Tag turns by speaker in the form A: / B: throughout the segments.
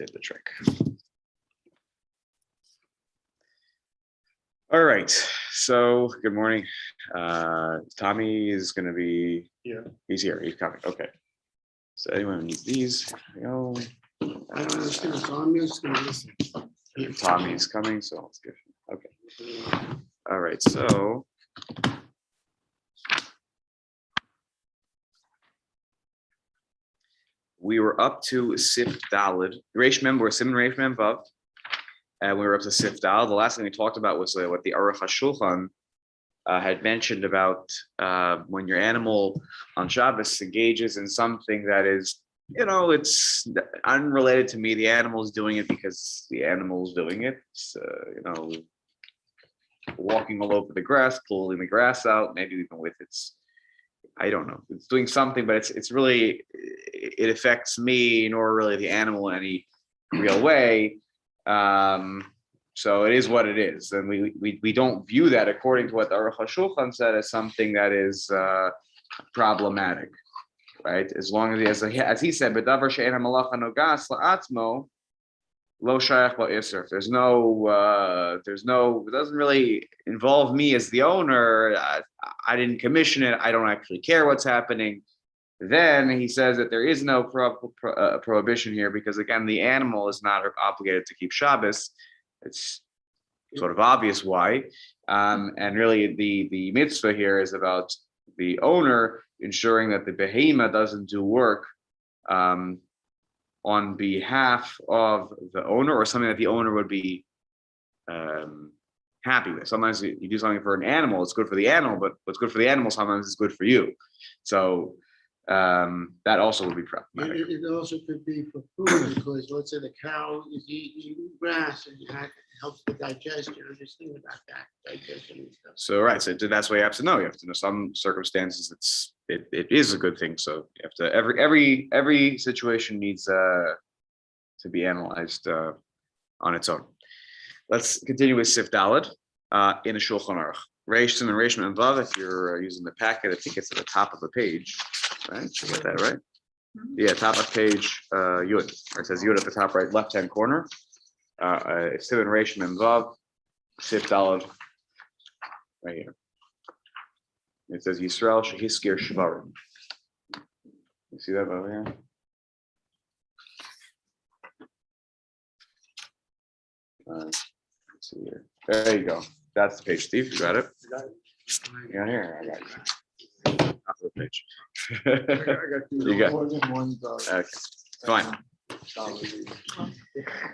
A: did the trick. All right. So good morning. Tommy is going to be
B: here.
A: He's here. He's coming. Okay. So anyone who needs these, there we go.
B: I don't understand. So I'm just going to listen.
A: Tommy's coming, so let's get. Okay. All right. So. We were up to Sif Dalid. Reish Mem, we're Simon Reish Mem Vav. And we were up to Sif Dalid. The last thing we talked about was what the Aruch HaShulchan had mentioned about when your animal on Shabbos engages in something that is, it's unrelated to me. The animal is doing it because the animal is doing it. It's, walking all over the grass, pulling the grass out, maybe even with its, I don't know, it's doing something, but it's really, it affects me nor really the animal in any real way. So it is what it is, and we don't view that according to what the Aruch HaShulchan said as something that is problematic, right? As long as he said, "B'davar she'en hamalacha nogas la'atzmo lo shayach la'isr." There's no, it doesn't really involve me as the owner. I didn't commission it. I don't actually care what's happening. Then he says that there is no prohibition here because, again, the animal is not obligated to keep Shabbos. It's sort of obvious why. And really, the mitzvah here is about the owner ensuring that the behemoth doesn't do work on behalf of the owner or something that the owner would be happy with. Sometimes you do something for an animal, it's good for the animal, but what's good for the animal sometimes is good for you. So that also would be problematic.
B: It also could be for food because let's say the cow is eating grass and it helps with digestion. I'm just thinking about that digestion and stuff.
A: So right, so that's why you have to know. You have to know some circumstances it is a good thing. So you have to every situation needs to be analyzed on its own. Let's continue with Sif Daled in a Shulchan Aruch. Reish and Reish and Vav. If you're using the packet, I think it's at the top of the page. Right? You get that right? Yeah, top of page Yud. It says Yud at the top right left-hand corner. Simon Reish and Vav. Sif Daled. Right here. It says Yisrael shehiskir shvarim. You see that over here? Let's see here. There you go. That's the page, Steve. You got it? You got here? I got you. Top of the page. You got
B: more than one dog.
A: Okay. Fine.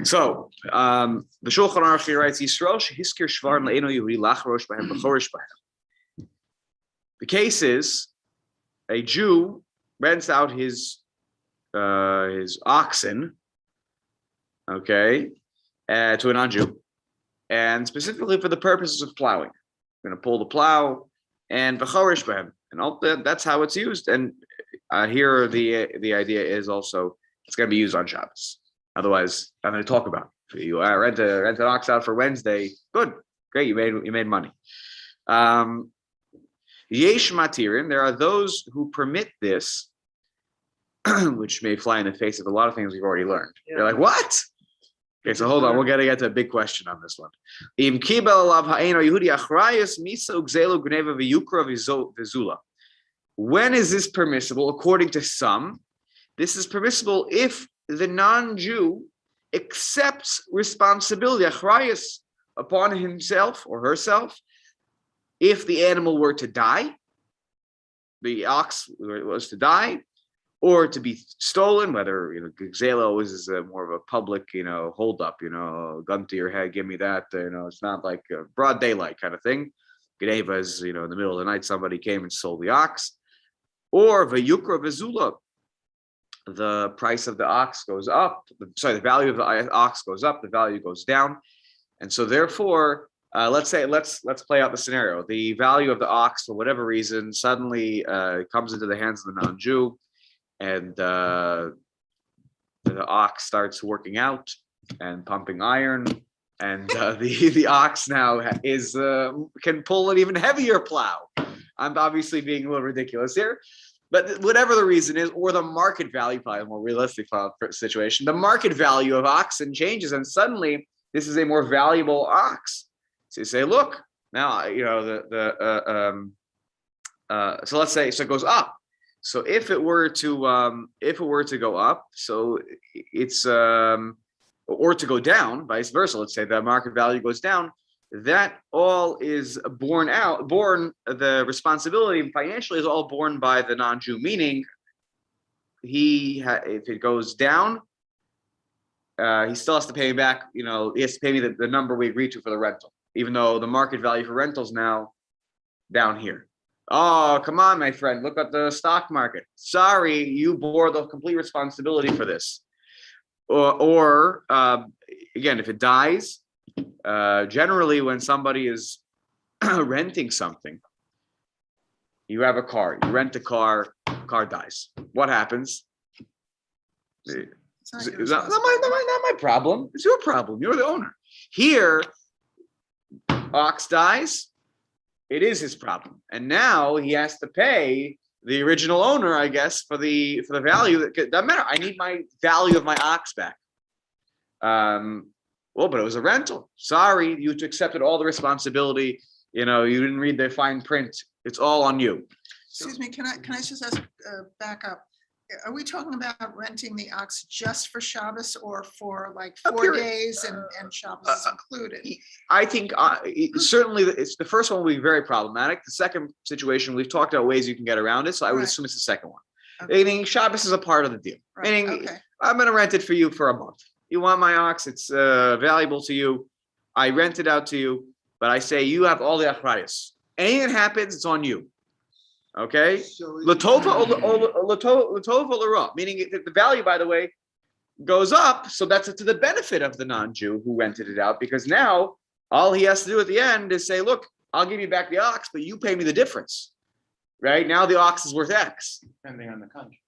A: So the Shulchan Aruch here writes Yisrael shehiskir shvarim le'eno Yehudi lachrosh b'hem b'chorish b'hem. The case is a Jew rents out his oxen, okay, to a non-Jew, and specifically for the purposes of plowing. We're going to pull the plow and b'chorish b'hem, and all that's how it's used. And here the idea is also it's going to be used on Shabbos. Otherwise, I'm going to talk about it. You rent an ox out for Wednesday. Good, great, you made money. Yesh matirin, there are those who permit this, which may fly in the face of a lot of things we've already learned. Yeah. You're like, what? Okay, so hold on, we're gonna get to a big question on this one. When is this permissible? According to some, this is permissible if the non-Jew accepts responsibility, achrayus, upon himself or herself. If the animal were to die, the ox was to die, or to be stolen, whether gzela always is more of a public, hold up, gun to your head, give me that, it's not like a broad daylight kind of thing. Gneva is, in the middle of the night, somebody came and stole the ox, or vayukra v'zula, the price of the ox goes up. The value of the ox goes up, the value goes down, and so therefore. Let's play out the scenario. The value of the ox, for whatever reason, suddenly comes into the hands of the non-Jew, and the ox starts working out and pumping iron, and the ox now can pull an even heavier plow. I'm obviously being a little ridiculous here, But whatever the reason is, or the market value, probably a more realistic situation, the market value of oxen changes, and suddenly this is a more valuable ox. So you say, look, now so let's say it goes up. So if it were to go up, so it's or to go down, vice versa. Let's say the market value goes down. That all is the responsibility financially is all borne by the non-Jew, meaning if it goes down, he still has to pay me back, he has to pay me the number we agreed to for the rental, even though the market value for rentals now down here. Oh, come on, my friend, look at the stock market. Sorry, you bore the complete responsibility for this. Or again, if it dies, generally when somebody is renting something, you have a car, you rent a car dies. What happens? It's not my problem. It's your problem. You're the owner. Here, ox dies, it is his problem. And now he has to pay the original owner, I guess, for the value. That doesn't matter. I need my value of my ox back. Well, but it was a rental. Sorry, you accepted all the responsibility. You didn't read the fine print. It's all on you.
C: Excuse me, can I just ask, back up? Are we talking about renting the ox just for Shabbos or for like 4 days and Shabbos is included?
A: I think certainly it's the first one will be very problematic. The second situation, we've talked about ways you can get around it. So I would assume it's the second one.
C: Okay.
A: Meaning Shabbos is a part of the deal.
C: Right,
A: Meaning
C: okay.
A: I'm going to rent it for you for a month. You want my ox, it's valuable to you. I rent it out to you, but I say you have all the achrayus. Anything that happens, it's on you. Okay? Latova l'ra, meaning the value, by the way, goes up, so that's to the benefit of the non-Jew who rented it out, because now all he has to do at the end is say, look, I'll give you back the ox, but you pay me the difference. Right? Now the ox is worth X.
D: Depending on the country.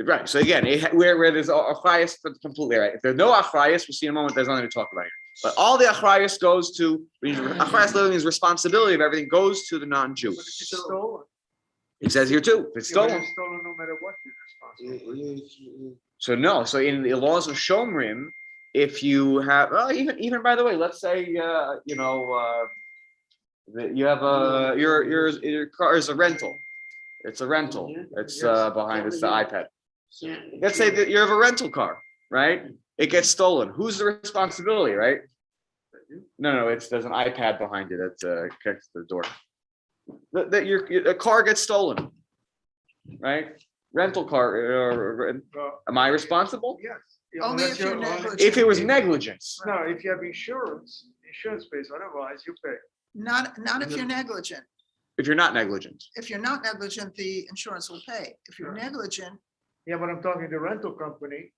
A: Right. So again, where there's achrayus, completely right. If there's no achrayus, we'll see in a moment, there's nothing to talk about here. But all the achrayus goes to, achrayus literally means responsibility of everything goes to the non-Jew.
D: But if it's stolen.
A: It says here too, if it's stolen.
D: It's stolen no matter what you're responsible.
A: So no, so in the laws of Shomrim, if you have, even by the way, let's say that you have your car is a rental. It's a rental. It's behind it's the iPad. Let's say that you have a rental car, right? It gets stolen. Who's the responsibility, right? No, there's an iPad behind it that connects to the door. That your car gets stolen, right? Rental car. Am I responsible?
D: Yes.
C: Only if you're negligent.
A: If it was negligence.
D: No, if you have insurance pays, otherwise you pay.
C: Not if you're negligent.
A: If you're not negligent.
C: If you're not negligent, the insurance will pay. If you're negligent.
D: Yeah, but I'm talking the rental company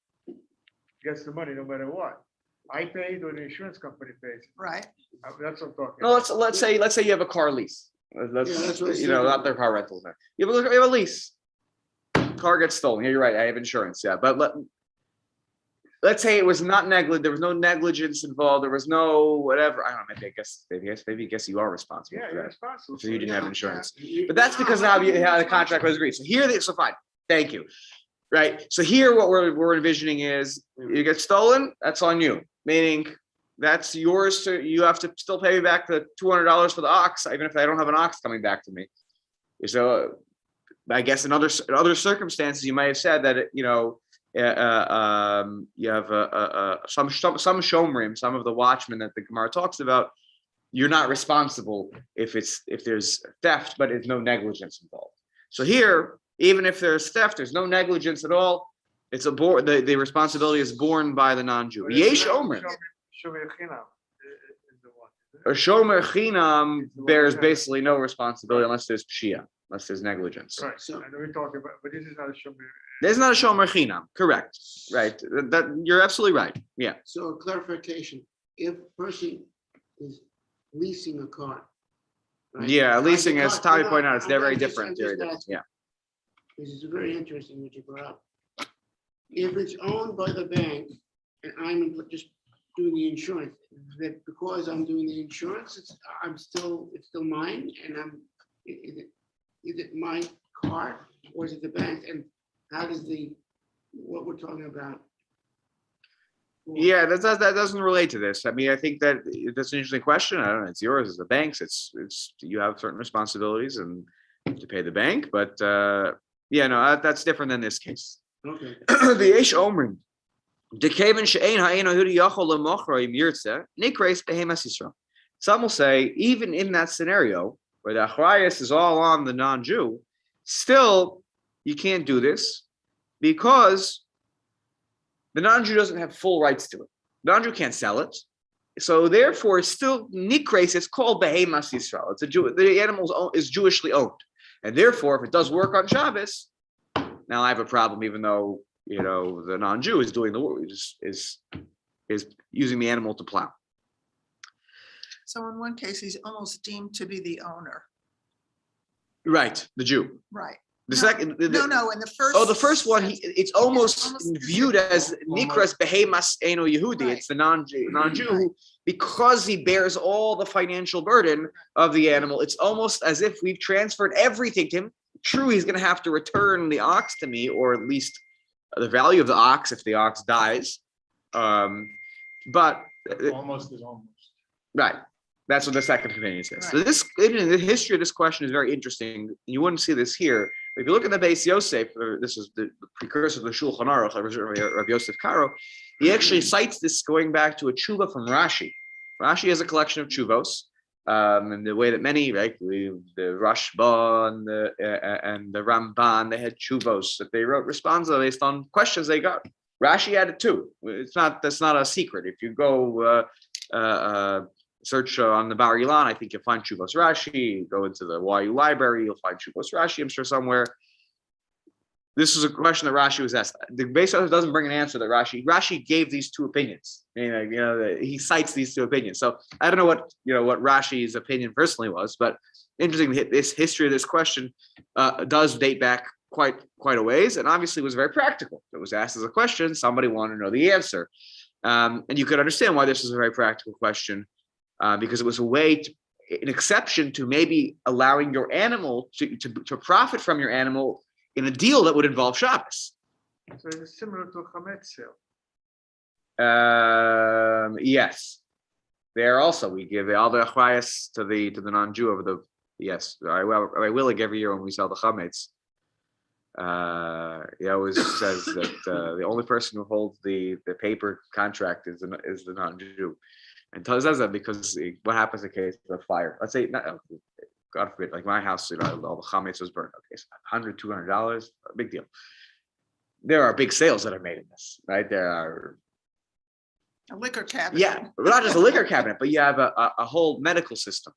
D: gets the money no matter what. I paid or the insurance company pays.
C: Right.
D: That's what I'm talking
A: No,
D: about.
A: let's say you have a car lease.
B: That's what
A: Not their car rentals. You have a lease. Car gets stolen. Yeah, you're right. I have insurance. Yeah, but let's say it was not negligent. There was no negligence involved. There was no whatever. I don't know. Maybe I guess you are responsible.
D: Yeah,
A: for
D: you're
A: that.
D: responsible.
A: So you didn't have insurance.
B: Yeah.
A: But that's because of how the contract was agreed. So here, so fine. Thank you. Right. So here, what we're envisioning is you get stolen. That's on you. Meaning that's yours. So you have to still pay me back the $200 for the ox, even if I don't have an ox coming back to me. So I guess in other circumstances, you might have said that you have some shomrim, some of the watchmen that the Gemara talks about. You're not responsible if there's theft, but there's no negligence involved. So here, even if there's theft, there's no negligence at all. It's the responsibility is borne by the non-Jew. Yesh omrim. A shomer chinam bears basically no responsibility unless there's pshia, unless there's negligence.
D: Right. So, and we're talking about, but this is not a shomer.
A: This is not a shomer chinam. Correct. Right. That you're absolutely right. Yeah.
B: So a clarification, if a person is leasing a car. right?
A: Yeah. Leasing,
B: Like
A: as
B: the car-
A: Tommy
B: no,
A: pointed out, it's
B: I'm
A: very
B: just-
A: different.
B: I'm
A: Very
B: just
A: different.
B: asking.
A: Yeah.
B: This is very interesting what you brought up. If it's owned by the bank and I'm just doing the insurance, that because I'm doing the insurance, it's still mine and is it my cart or is it the bank? And how does what we're talking about?
A: Yeah, that doesn't relate to this. I mean, I think that that's an interesting question. I don't know. It's yours as the bank's. It's you have certain responsibilities and you have to pay the bank. But yeah, no, that's different than this case.
B: Okay.
A: The Yesh Omrim. Some will say, even in that scenario where the achrayus is all on the non-Jew, still you can't do this because the non-Jew doesn't have full rights to it. The non-Jew can't sell it. So therefore, it's still nikres. It's called behemas Yisrael. It's the animal is Jewishly owned, and therefore, if it does work on Shabbos, now I have a problem. Even though the non-Jew is doing the work, is using the animal to plow.
C: So in one case, he's almost deemed to be the owner.
A: Right, the Jew.
C: Right.
A: The
C: No,
A: second,
C: No, in the first.
A: the first one, it's almost viewed as nikras behemas eno Yehudi.
C: Right.
A: It's the non-Jew who, because he bears all the financial burden of the animal. It's almost as if we've transferred everything to him. True, he's going to have to return the ox to me, or at least the value of the ox if the ox dies. But
D: Almost is almost.
A: right. That's what the second opinion says.
C: Right.
A: So the history of this question is very interesting. You wouldn't see this here. But if you look at the Beis Yosef, this is the precursor to the Shulchan Aruch, Rav Yosef Karo, he actually cites this going back to a tshuva from Rashi. Rashi has a collection of tshuvos, and the way that many, right, the Rashba and the Ramban, they had tshuvos that they wrote responsa based on questions they got. Rashi had it too. That's not a secret. If you go search on the Bar Ilan, I think you'll find Shuvos Rashi. Go into the YU library, you'll find Shuvos Rashi, I'm sure somewhere. This is a question that Rashi was asked. The Beis Yosef doesn't bring an answer that Rashi gave these two opinions. He cites these two opinions. So I don't know what Rashi's opinion personally was, but interesting. This history of this question does date back quite a ways, and obviously was very practical. It was asked as a question. Somebody wanted to know the answer, and you could understand why this was a very practical question. Because it was a way, an exception to maybe allowing your animal to profit from your animal in a deal that would involve Shabbos.
D: So it's similar to a chametz sale.
A: Yes, there also we give all the achrayas to the non-Jew over the. Yes, I will every year when we sell the chametz. He always says that the only person who holds the paper contract is the non-Jew. And tells us that because what happens in case of a fire? Let's say, God forbid, like my house, all the chametz was burned. Okay, so $100, $200, big deal. There are big sales that are made in this, right? There are
C: A liquor cabinet.
A: yeah, not just a liquor cabinet, but you have a whole medical system,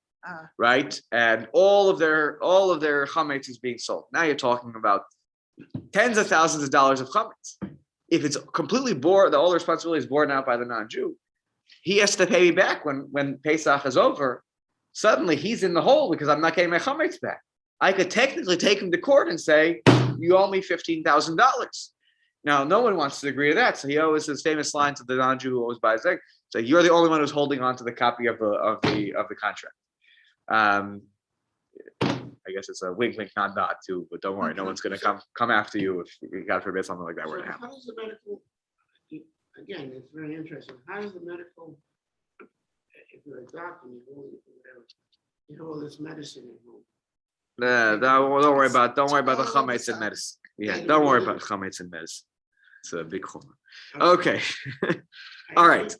A: right? And all of their chametz is being sold. Now you're talking about tens of thousands of dollars of chametz. If it's completely all the responsibility is borne out by the non-Jew, he has to pay me back when Pesach is over. Suddenly he's in the hole because I'm not getting my chametz back. I could technically take him to court and say, you owe me $15,000. Now, no one wants to agree to that. So he always his famous line to the non-Jew who always buys egg. So you're the only one who's holding on to the copy of the contract. I guess it's a wink, wink, nod, nod too. But don't worry, no one's going to come after you if God forbid something like that were to happen.
B: How does the medical? Again, it's very interesting. How does the medical? If you're a doctor, you have all this medicine at home.
A: Don't worry about the chametz and medicine. Yeah, don't worry about chametz and medicine. It's a big chumrah. Okay. All right.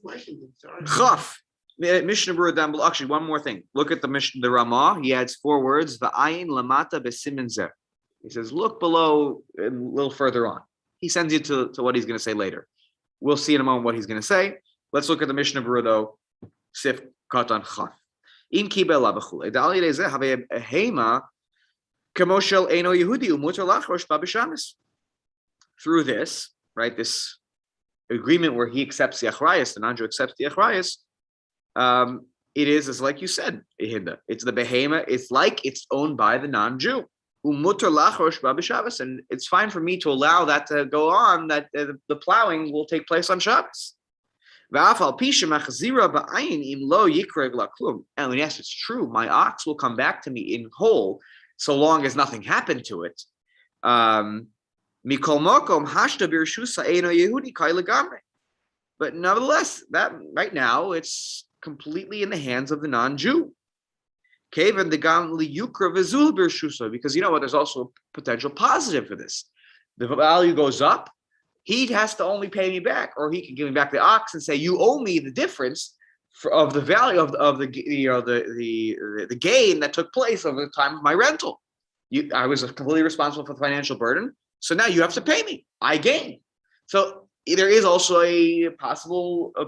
A: Chaf. Mishnah Berurah down below. Actually, one more thing. Look at the Mishnah, the Ramah. He adds 4 words. V'ayin lamata b'simin zeh. He says, look below and a little further on. He sends you to what he's going to say later. We'll see in a moment what he's going to say. Let's look at the Mishnah Berurah though. Sif katan chaf. In kibel labachul. Edali lezeh have a hema kemoshel eno Yehudi umutar lachrosh babishamis. Through this, right, this agreement where he accepts the achrayas, the non-Jew accepts the achrayas, it is like you said, Ihinda. It's the behema. It's like it's owned by the non-Jew. Umutar lachrosh babishamis, and it's fine for me to allow that to go on. That the plowing will take place on Shabbos. And yes, it's true. My ox will come back to me in whole, so long as nothing happened to it. Mikol mokom hashta birshusa eino Yehudi kai legamre. But nevertheless, that right now it's completely in the hands of the non-Jew. Kaven the gam liyukra v'zul birshusa, because you know what? There's also a potential positive for this. The value goes up. He has to only pay me back, or he can give me back the ox and say, "You owe me the difference of the value of the gain that took place over the time of my rental. I was completely responsible for the financial burden, so now you have to pay me. I gain." So there is also a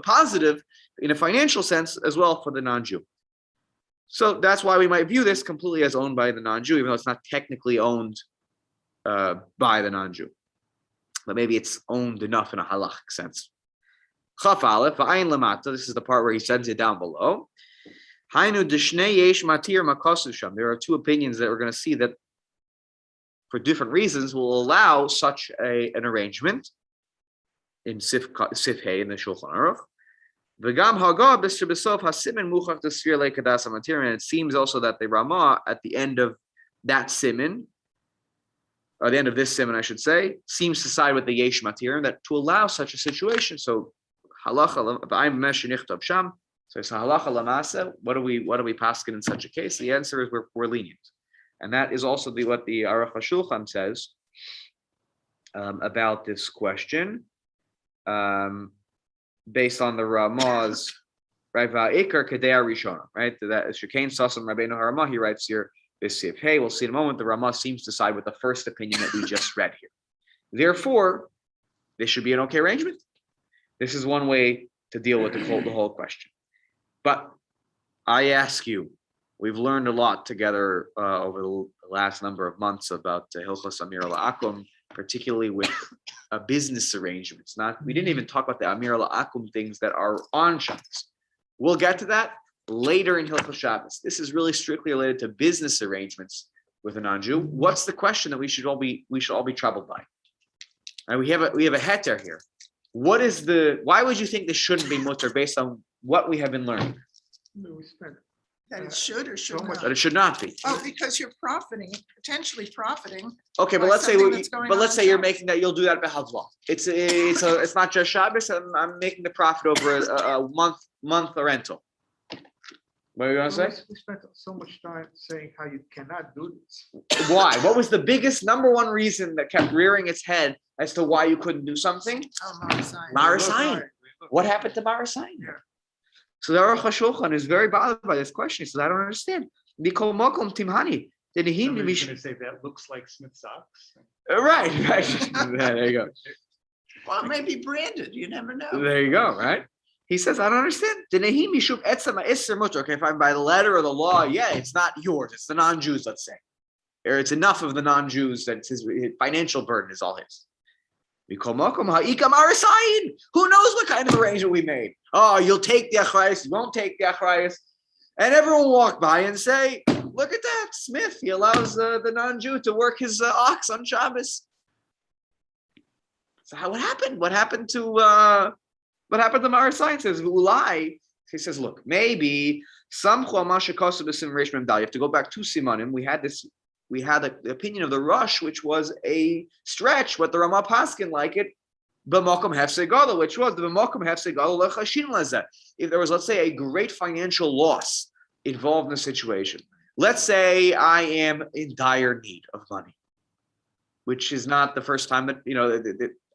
A: positive in a financial sense as well for the non-Jew. So that's why we might view this completely as owned by the non-Jew, even though it's not technically owned by the non-Jew. But maybe it's owned enough in a halachic sense. Chaf Aleph, Ayin Lamata, this is the part where he sends it down below. Hainu Dishnei Yesh Matir Makasu Sham. There are two opinions that we're going to see that for different reasons will allow such an arrangement in Sif Hey in the Shulchan Aruch. V'gam Haga b'shebesof hasimin muchach d'sfir le'kadas hamatir. And it seems also that the Ramah at the end of that simin, or the end of this siman, I should say, seems to side with the Yesh Matir, that to allow such a situation. So halacha, I'm meshenichtav sham. So it's halacha lamasa. What do we paskin in such a case? The answer is we're lenient, and that is also what the Aruch HaShulchan says about this question, based on the Ramah's right. Va'ikar kedei rishona, right? That is Shekain Sasam Rabbeinu Haramah. He writes here. Hey, we'll see in a moment. The Ramah seems to side with the first opinion that we just read here. Therefore, this should be an okay arrangement. This is one way to deal with the whole question. But I ask you, we've learned a lot together over the last number of months about Hilchos Amir La'akum, particularly with business arrangements. We didn't even talk about the Amir La'akum things that are on Shabbos. We'll get to that later in Hilchot Shabbat. This is really strictly related to business arrangements with a non-Jew. What's the question that we should all be troubled by? And we have a heter here. Why would you think this shouldn't be mutter based on what we have been learning?
C: That it should or should not.
A: That it should not be.
C: Oh, because you're potentially profiting.
A: Okay, but
C: by
A: let's say
C: something that's going on
A: you're
C: Shabbos.
A: making that, you'll do that behavla. It's not just Shabbos. I'm making the profit over a month rental. What are you gonna say?
D: We spent so much time saying how you cannot do this.
A: Why? What was the biggest number one reason that kept rearing its head as to why you couldn't do something?
C: Oh, Marasayan.
A: Marasayan. What happened to Marasayan?
D: Yeah.
A: So the Aruch HaShulchan is very bothered by this question. He says, I don't understand. Mikol mokom timhani.
E: Somebody's going to say that looks like Smith socks.
A: Right. Yeah, there you go.
C: Well, it may be branded. You never know.
A: There you go, right? He says, I don't understand. Okay, if I'm by the letter of the law, yeah, it's not yours. It's the non-Jews, let's say. Or it's enough of the non-Jews that his financial burden is all his. Who knows what kind of arrangement we made? Oh, you'll take the achrayas, you won't take the achrayas. And everyone will walk by and say, look at that, Smith. He allows the non-Jew to work his ox on Shabbos. So what happened? What happened to Marasayan? Says Ulai. He says, look, maybe some you have to go back to Simanim. We had the opinion of the Rush, which was a stretch, what the Ramah Paskin like it, b'makom hefsei gadol, which was the b'makom hefsei gadol lechashin lazeh. If there was, let's say, a great financial loss involved in the situation, let's say I am in dire need of money, which is not the first time that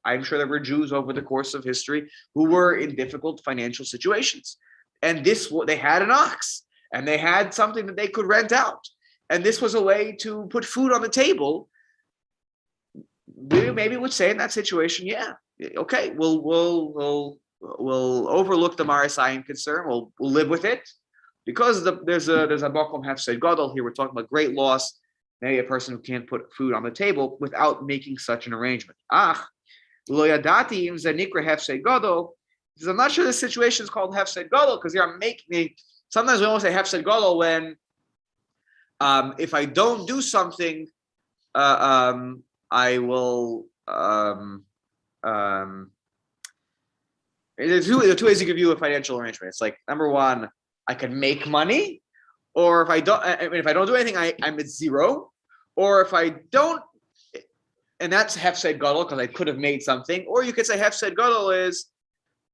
A: I'm sure there were Jews over the course of history who were in difficult financial situations, and they had an ox and they had something that they could rent out. And this was a way to put food on the table. We maybe would say in that situation, yeah, okay, we'll overlook the Marasayan concern. We'll live with it because there's a Makom Hefsed Gadol here. We're talking about great loss. Maybe a person who can't put food on the table without making such an arrangement. Lo yadati im zenikra Hefsed Gadol. Because I'm not sure this situation is called Hefsed Gadol because you're making. Sometimes we almost say Hefsed Gadol when. If I don't do something, I will. There's two ways you can view a financial arrangement. It's like number one, I can make money, or if I don't do anything, I'm at zero. or if I don't, and that's hefsed gadol because I could have made something, or you could say hefsed gadol is,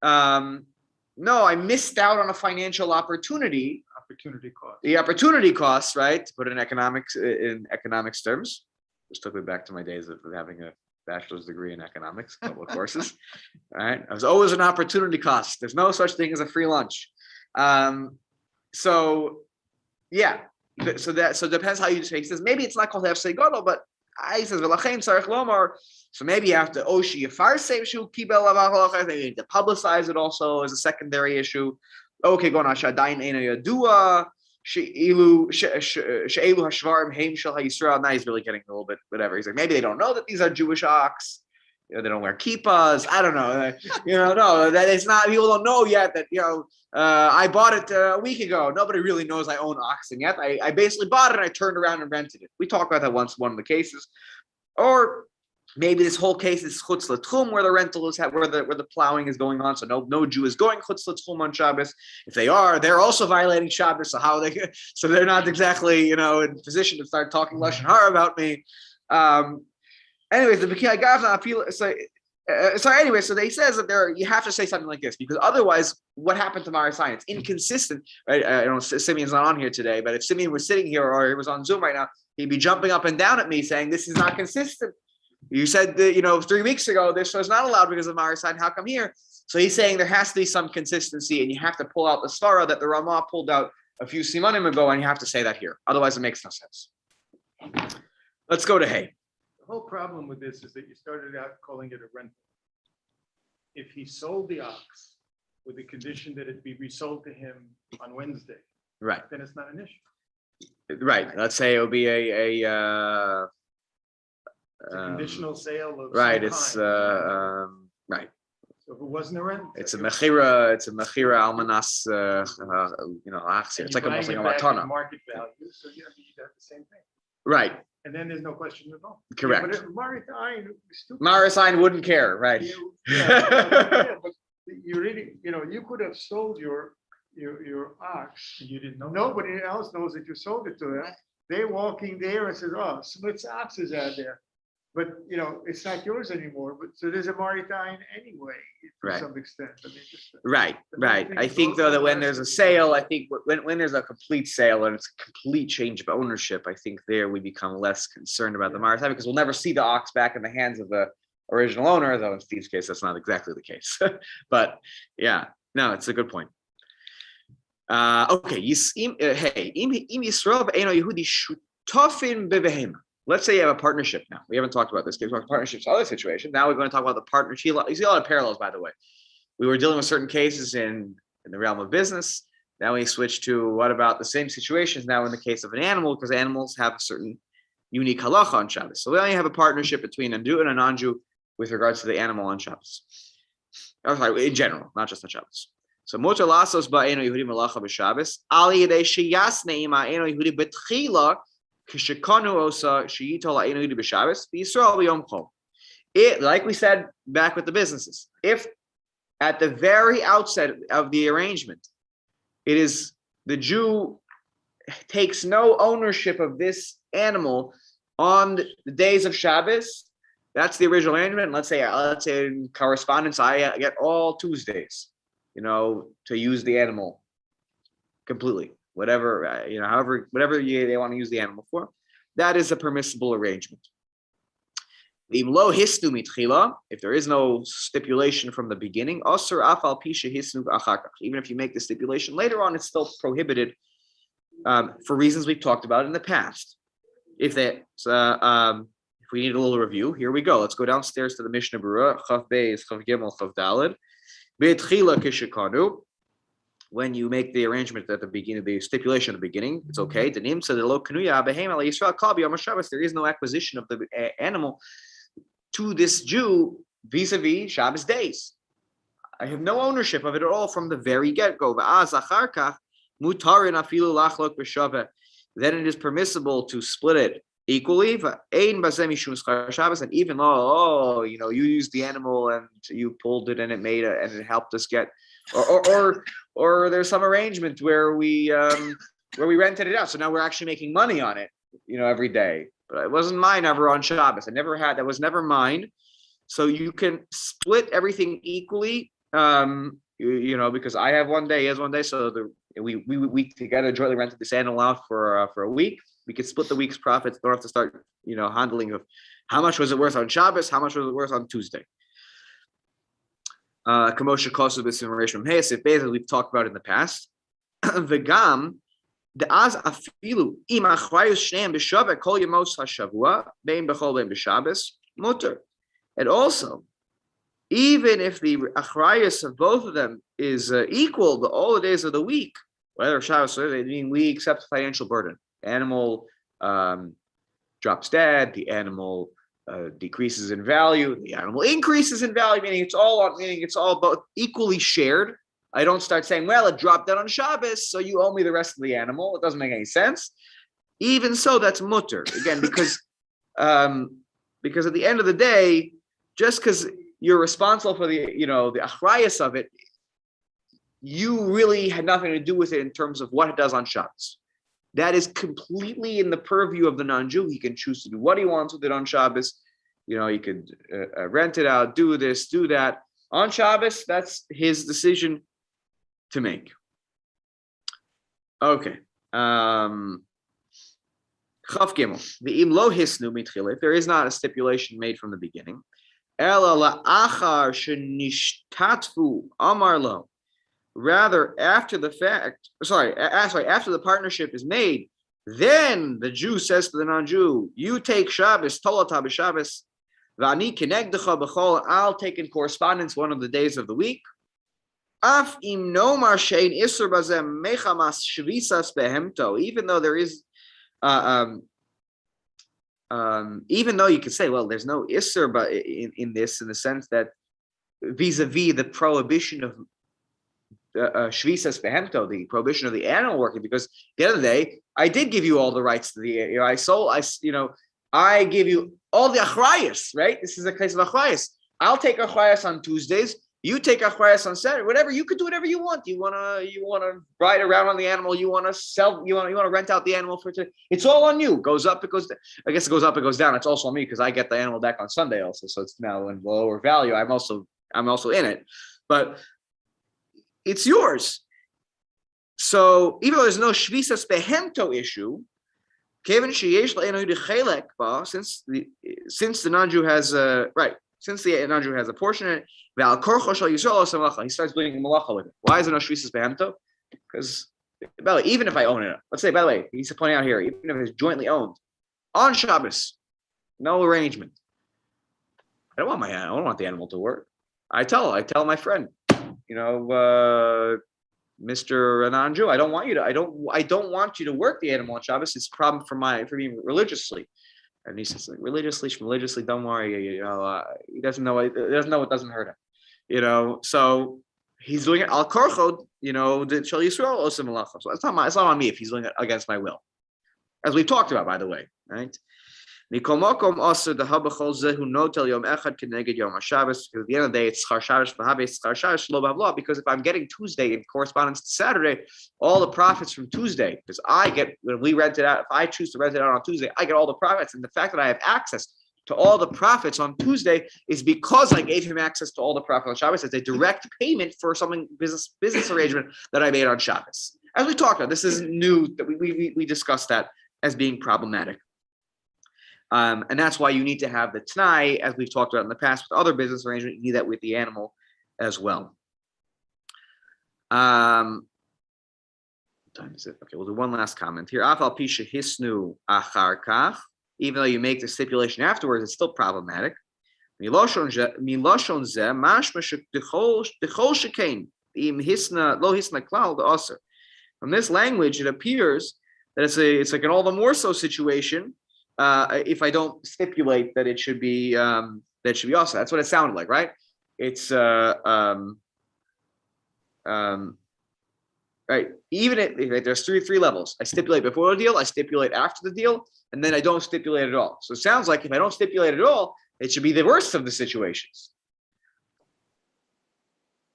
A: no, I missed out on a financial opportunity.
E: Opportunity cost.
A: The opportunity cost, right? To put it in economics terms. Just took me back to my days of having a bachelor's degree in economics, a couple of courses. All right. There's always an opportunity cost. There's no such thing as a free lunch. So yeah. So it depends how you say. He says maybe it's not called hefsed gadol, but he says v'lachein tzarich lomar. So maybe you have to oshi yafarsem shu kibel avachalacha. Maybe you need to publicize it also as a secondary issue. Okay, go on. Shadayin ena yadua. She'elu hashvarim heim shel ha'yisrael. Now he's really getting a little bit whatever. He's like maybe they don't know that these are Jewish ox. They don't wear kippahs. I don't know. No, that it's not. People don't know yet that I bought it a week ago. Nobody really knows I own oxen yet. I basically bought it and I turned around and rented it. We talked about that once, one of the cases. Or maybe this whole case is chutz l'tchum, where the rental is where the plowing is going on. So no Jew is going chutz l'tchum on Shabbos. If they are, they're also violating Shabbos. So they're not exactly in position to start talking lashon hara about me. Anyways, the B'kei Agav I feel so anyway, so they says that you have to say something like this because otherwise, what happened to Marisain? It's inconsistent, right? I don't know, Simeon's not on here today, but if Simeon was sitting here or he was on Zoom right now, he'd be jumping up and down at me saying this is not consistent. You said that, 3 weeks ago this was not allowed because of Marisain. How come here? So he's saying there has to be some consistency, and you have to pull out the svara that the Ramah pulled out a few simanim ago, and you have to say that here. Otherwise, it makes no sense. Let's go to Hay.
E: The whole problem with this is that you started out calling it a rental. If he sold the ox with the condition that it be resold to him on Wednesday,
A: Right.
E: then it's not an issue.
A: Right. Let's say it would be
E: It's a conditional sale of
A: right.
E: some
A: It's
E: kind.
A: right.
E: So if it wasn't a rent,
A: It's a mechira. It's a mechira almanas. It's like almost like a matana.
E: Market value, so you have the same thing.
A: Right.
E: And then there's no question at all.
A: Correct.
D: But Maritain, stupid.
A: Marisain wouldn't care. Right.
D: But you really, you could have sold your ox.
E: You didn't know.
D: Nobody else knows that you sold it to them. They're walking there and says, "Oh, Smith's ox is out there," but it's not yours anymore. But so there's a Maritain anyway, to
A: Right.
D: some extent.
A: Right. I think though that when there's a sale, I think when there's a complete sale and it's a complete change of ownership, I think there we become less concerned about the Marisain because we'll never see the ox back in the hands of the original owner. Though in Steve's case, that's not exactly the case. But yeah, no, it's a good point. Okay. Let's say you have a partnership now. We haven't talked about this case. We have partnerships, other situations. Now we're going to talk about the partnership. You see a lot of parallels, by the way. We were dealing with certain cases in the realm of business. Now we switch to what about the same situations now in the case of an animal, because animals have a certain unique halacha on Shabbos. So we only have a partnership between a Jew and a non-Jew with regards to the animal on Shabbos. In general, not just on Shabbos. So motor lasos ba'enu Yehudi malacha b'Shabbos ali yedei sheyasne ima enu Yehudi betchila kishekanu osa sheyitol ha'enu Yehudi b'Shabbos b'Yisrael b'Yom Chol. It, like we said back with the businesses, if at the very outset of the arrangement, it is the Jew takes no ownership of this animal on the days of Shabbos, that's the original arrangement. Let's say in correspondence, I get all Tuesdays, to use the animal completely, whatever, whatever they want to use the animal for. That is a permissible arrangement. If there is no stipulation from the beginning, even if you make the stipulation later on, it's still prohibited for reasons we've talked about in the past. If we need a little review, here we go. Let's go downstairs to the Mishnah Berurah. Chav Beis, Chav Gimel, Chav Daled. Be'tchila kishekanu. When you make the arrangement at the beginning, the stipulation at the beginning, it's okay. There is no acquisition of the animal to this Jew vis-a-vis Shabbos days. I have no ownership of it at all from the very get-go. Then it is permissible to split it equally. And even though, you used the animal and you pulled it and it helped us get, or there's some arrangement where we rented it out. So now we're actually making money on it, every day. but it wasn't mine ever on Shabbos. I never had, that was never mine. So you can split everything equally, because I have one day, he has one day. So we together jointly rented this animal out for a week. We could split the week's profits. Don't have to start, handling of how much was it worth on Shabbos, how much was it worth on Tuesday. Kamosha Kosu B'Simration Hayasif Bez, as we've talked about in the past. V'gam de'az afilu im achrayus shneim b'shaveh kol yemos hashavua bein b'chol bein b'Shabbos mutter. And also, even if the achrayus of both of them is equal to all the days of the week, whether Shabbos or they mean we accept financial burden. The animal drops dead. The animal decreases in value. The animal increases in value. Meaning it's all both equally shared. I don't start saying, well, it dropped dead on Shabbos, so you owe me the rest of the animal. It doesn't make any sense. Even so, that's mutter again because at the end of the day, just because you're responsible for the achrayus of it, you really had nothing to do with it in terms of what it does on Shabbos. That is completely in the purview of the non-Jew. He can choose to do what he wants with it on Shabbos. He could rent it out, do this, do that. On Shabbos, that's his decision to make. Okay. Chaf Gimel. The im lo hisnu mitchila. If there is not a stipulation made from the beginning, ela la'achar shenishtatfu amar lo. Rather, after the partnership is made, then the Jew says to the non-Jew, you take Shabbos, tolata b'Shabbos, v'ani kenegdecha b'chol, I'll take in correspondence one of the days of the week. Af im nomar shein isur bazem mechamas shvisas behemto, even though there is, even though you could say, well, there's no isur but in this, in the sense that vis-a-vis the prohibition of shvisas behemto, the prohibition of the animal working, because at the end of the day, I did give you all the rights to the, I give you all the achrayas, right? This is a case of achrayas. I'll take achrayas on Tuesdays. You take achrayas on Saturday. Whatever, you could do whatever you want. You wanna ride around on the animal. You wanna sell. You wanna rent out the animal for. It's all on you. Goes up, it goes. I guess it goes up, it goes down. It's also on me because I get the animal back on Sunday also, so it's now in lower value. I'm also in it, but it's yours. So even though there's no shvisas behemto issue, since the non-Jew has since the non-Jew has a portion in it, he starts doing malacha with it. Why is it no shvisas behemto? Because by the way, even if I own it, let's say, by the way, he's pointing out here, even if it's jointly owned on Shabbos, no arrangement. I don't want the animal to work. I tell my friend, Mr. Non-Jew, I don't want you to work the animal on Shabbos. It's a problem for me religiously. And he says, religiously, don't worry. He doesn't know it doesn't hurt him. So he's doing it al korchod. The Shal Yisrael osim malacha. So it's not on me if he's doing it against my will, as we've talked about, by the way, right? Because at the end of the day, it's schar Shabbos, because if I'm getting Tuesday in correspondence to Saturday, all the profits from Tuesday, because when we rent it out, if I choose to rent it out on Tuesday, I get all the profits. And the fact that I have access to all the profits on Tuesday is because I gave him access to all the profits on Shabbos as a direct payment for something business arrangement that I made on Shabbos. As we talked about, this isn't new, that we discussed that as being problematic. And that's why you need to have the t'nai, as we've talked about in the past with other business arrangements. You need that with the animal as well. What time is it? Okay, we'll do one last comment here. Afal pisha hisnu achar kach. Even though you make the stipulation afterwards, it's still problematic. Miloshon zeh mashma dechol shekain im hisna lo hisna klal the aser. From this language, it appears that it's like an all the more so situation. If I don't stipulate that it should be also. That's what it sounded like, right? It's right. Even if there's three levels. I stipulate before the deal, I stipulate after the deal, and then I don't stipulate at all. So it sounds like if I don't stipulate at all, it should be the worst of the situations.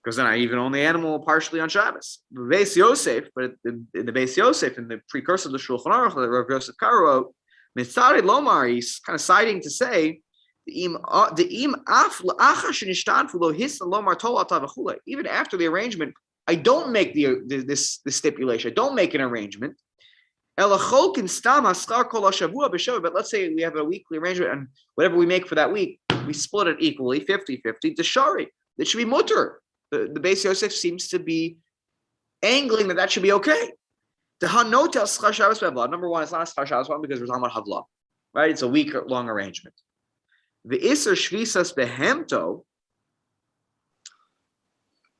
A: Because then I even own the animal partially on Shabbos. The Beis Yosef, but in the Beis Yosef, in the precursor of the Shulchan Aruch that Rav Yosef Karo wrote, Mitzari Lomar, he's kind of citing to say, even after the arrangement, I don't make this stipulation. I don't make an arrangement. But let's say we have a weekly arrangement, and whatever we make for that week, we split it equally, 50-50, to shari. It should be mutter. The Beis Yosef seems to be angling that should be okay. Number one, it's not a schar Shabbos one because we're talking about havla, right? It's a week-long arrangement. The iser shvisas behemto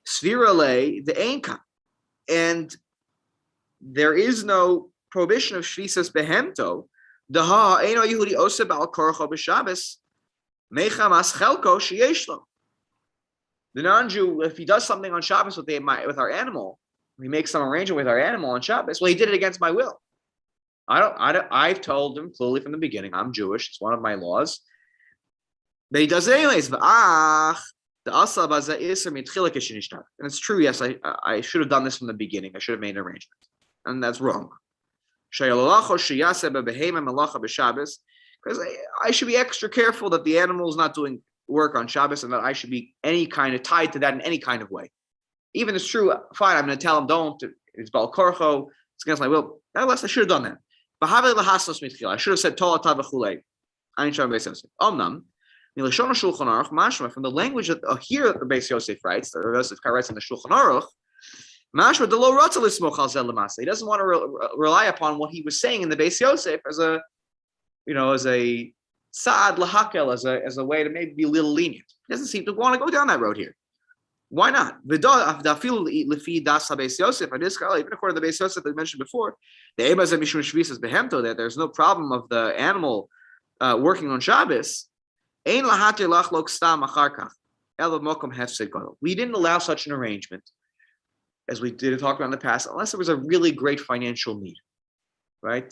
A: svirale the einka, and there is no prohibition of shvisas behemto. Daha eino Yehudi oseb al korcho b'Shabbos mecha mas chelko sheyeshlo. The non-Jew, if he does something on Shabbos with our animal, he makes some arrangement with our animal on Shabbos. Well, he did it against my will. I've told him clearly from the beginning, I'm Jewish. It's one of my laws. But he does it anyways. And it's true, yes, I should have done this from the beginning. I should have made an arrangement. And that's wrong. Because I should be extra careful that the animal is not doing work on Shabbos and that I should be any kind of tied to that in any kind of way. Even if it's true, fine, I'm going to tell him don't. It's Baal Korcho. It's against my will. Nevertheless, I should have done that. I should have said Tola Tavachule. Omnam. From the language that here the Beis Yosef writes, the Yosef writes in the Shulchan Aruch, he doesn't want to rely upon what he was saying in the Beis Yosef as a sa'ad lahakel, as a way to maybe be a little lenient. He doesn't seem to want to go down that road here. Why not? Even according to the Beis Yosef that we mentioned before, that there's no problem of the animal working on Shabbos. We didn't allow such an arrangement, as we did talk about in the past, unless there was a really great financial need, right?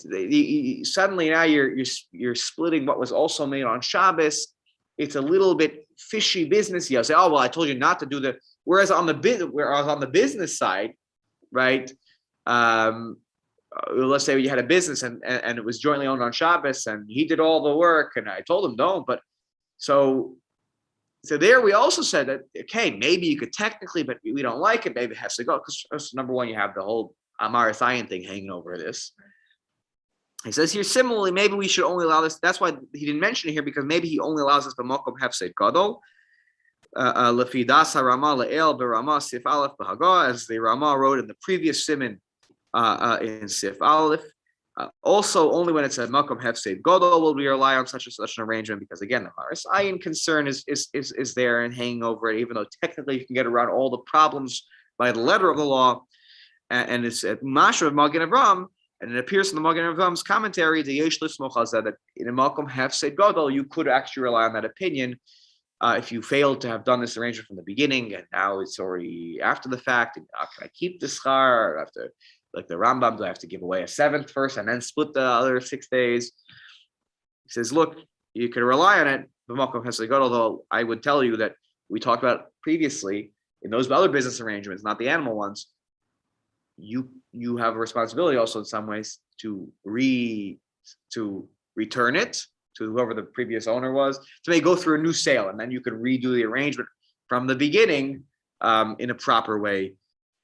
A: Suddenly now you're splitting what was also made on Shabbos. It's a little bit fishy business. You'll say, "Oh well, I told you not to do the." Whereas on the business side, right? Let's say you had a business and it was jointly owned on Shabbos, and he did all the work, and I told him don't. But so there we also said that okay, maybe you could technically, but we don't like it. Maybe it has to go because number one, you have the whole Amarithayan thing hanging over this. He says here similarly, maybe we should only allow this. That's why he didn't mention it here, because maybe he only allows us b'makom hefsed gadol. Lefi das harama le'el b'rama sif aleph b'haga, as the Rama wrote in the previous siman in sif aleph. Also, only when it's a makom hefsed gadol will we rely on such an arrangement, because again, the Haris Ayin concern is there and hanging over it, even though technically you can get around all the problems by the letter of the law, and it's at Mashra of Magen Avram. And it appears in the Magen Avram's commentary, the Yesh Lismoch that in a Malcolm Hefsed Gadol, you could actually rely on that opinion if you failed to have done this arrangement from the beginning, and now it's already after the fact. Can I keep the schar? I have to, like the Rambam, do I have to give away a seventh first and then split the other 6 days? He says, look, you can rely on it, but Malcolm Hefsed Gadol, though I would tell you that we talked about previously in those other business arrangements, not the animal ones. You have a responsibility also in some ways to return it to whoever the previous owner was, to maybe go through a new sale, and then you could redo the arrangement from the beginning in a proper way.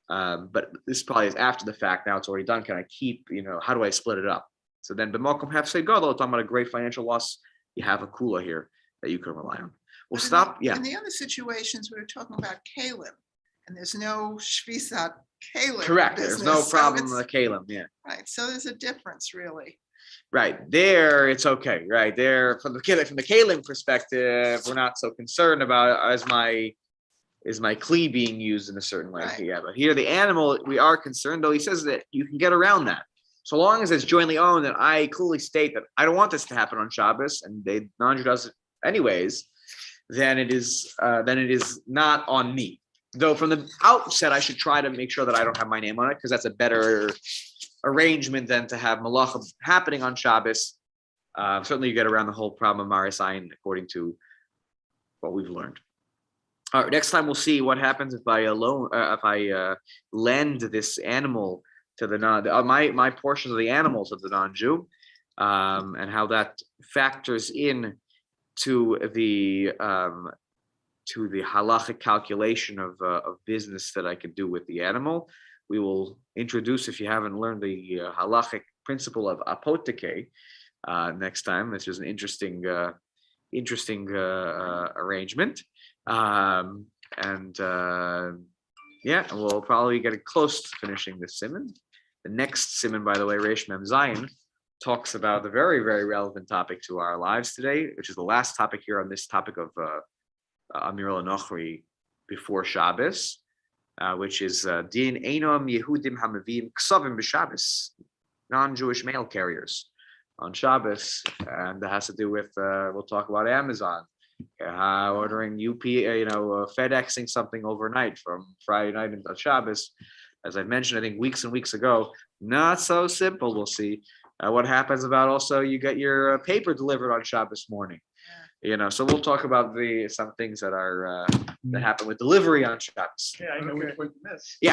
A: But this probably is after the fact. Now it's already done. Can I keep? How do I split it up? So then, b'makom hefsed gadol, talking about a great financial loss, you have a kula here that you can rely on. Well, stop. Yeah.
C: In the other situations, we were talking about kalim, and there's no shvisat kalim.
A: Correct. There's no problem with the kalim. Yeah.
C: Right. So there's a difference, really.
A: Right there, it's okay. Right there, from the kalim perspective, we're not so concerned about is my kli being used in a certain way.
C: Right.
A: Yeah, but here the animal, we are concerned. Though he says that you can get around that, so long as it's jointly owned. And I clearly state that I don't want this to happen on Shabbos, and the non-Jew does it anyways. Then it is not on me. Though from the outset, I should try to make sure that I don't have my name on it, because that's a better arrangement than to have malacha happening on Shabbos. Certainly, you get around the whole problem of Maris Ayin, according to what we've learned. All right, next time we'll see what happens if I lend this animal to the non my portions of the animals of the non-Jew. and how that factors in to the halachic calculation of business that I could do with the animal. We will introduce, if you haven't learned the halachic principle of apoteke next time. This is an interesting arrangement. Yeah, we'll probably get close to finishing this simon. The next simon, by the way, Reish Mem Zayin, talks about a very, very relevant topic to our lives today, which is the last topic here on this topic of Amir Nochri before Shabbos, which is Din Einom Yehudim Hamavim Ksavim b'Shabbos, non-Jewish mail carriers on Shabbos, and that has to do with we'll talk about Amazon. Ordering FedExing something overnight from Friday night into Shabbos. As I mentioned, I think weeks and weeks ago, not so simple. We'll see what happens about also you get your paper delivered on Shabbos morning. So we'll talk about some things that are that happen with delivery on Shabbos.
E: Yeah, I know which one to miss.
A: Yeah.